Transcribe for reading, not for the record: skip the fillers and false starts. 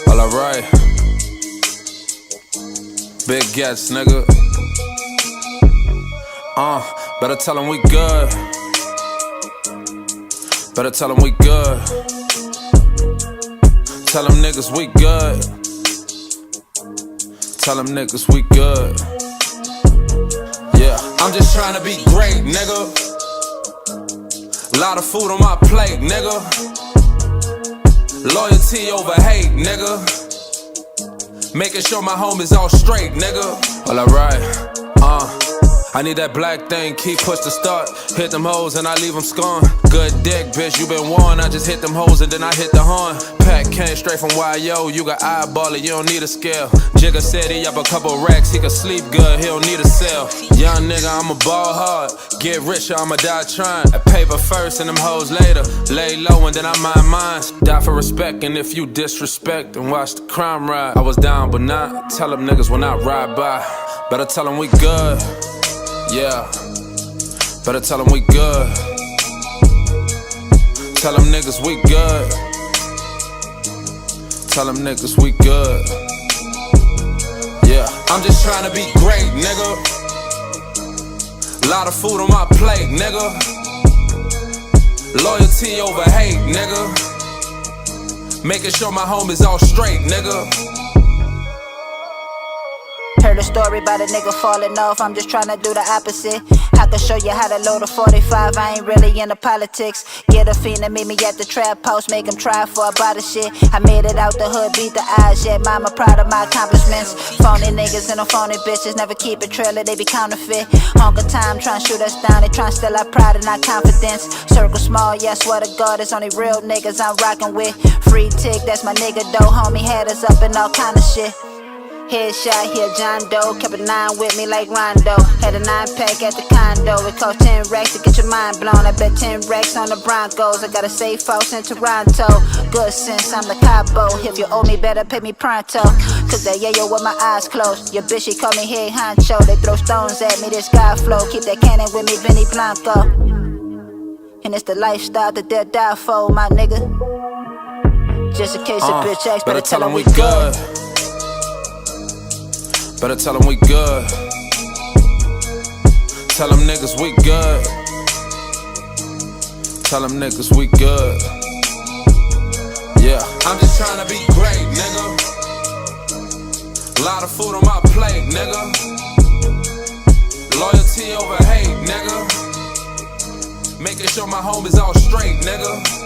Well, alright. Big gets, nigga. Better tell them we good. Better tell them we good. Tell them niggas we good. Tell them niggas we good. Yeah, I'm just trying to be great, nigga. Lot of food on my plate, nigga. Loyalty over hate, nigga. Making sure my homies all straight, nigga. Well, alright. I need that black thing, keep push to start. Hit them hoes and I leave them scorn. Good dick, bitch, you been warned. I just hit them hoes and then I hit the horn. Pack came straight from YO, you got eyeball it, you don't need a scale. Jigga said he up a couple racks, he can sleep good, he don't need a cell. Young nigga, I'ma ball hard. Get rich or I'ma die trying. At paper first and them hoes later. Lay low and then I mind mines. Die for respect, and if you disrespect, then watch the crime ride. I was down but not. Tell them niggas when I ride by. Better tell them we good. Yeah, better tell them we good. Tell them niggas we good. Tell them niggas we good. Yeah, I'm just trying to be great, nigga. Lot of food on my plate, nigga. Loyalty over hate, nigga. Making sure my homies all straight, nigga. Heard a story about a nigga falling off, I'm just tryna do the opposite. I can show you how to load a 45, I ain't really into politics. Get a fiend to meet me at the trap house, make him try for a bottle shit. I made it out the hood, beat the odds, yeah, mama proud of my accomplishments. Phony niggas and them phony bitches never keep a trailer, they be counterfeit. Honker time, tryna shoot us down, they tryna steal our pride and our confidence. Circle small, yeah, swear to God, it's only real niggas I'm rockin' with. Free tick, that's my nigga though, homie had us up in all kind of shit. Headshot here, John Doe. Kept a 9 with me like Rondo. Had a 9-pack at the condo. It cost 10 racks to get your mind blown. I bet 10 racks on the Broncos. I got a safe house in Toronto. Good sense, I'm the capo. If you owe me, better pay me pronto. Cause that yayo with my eyes closed. Your bitch, she call me Head Honcho. They throw stones at me, this guy flow. Keep that cannon with me, Vinny Blanco. And it's the lifestyle that they'll die for, my nigga. Just in case a bitch asks, better tell them we good. Better tell them we good. Tell them niggas we good. Tell them niggas we good. Yeah, I'm just trying to be great, nigga. Lot of food on my plate, nigga. Loyalty over hate, nigga. Making sure my homies all straight, nigga.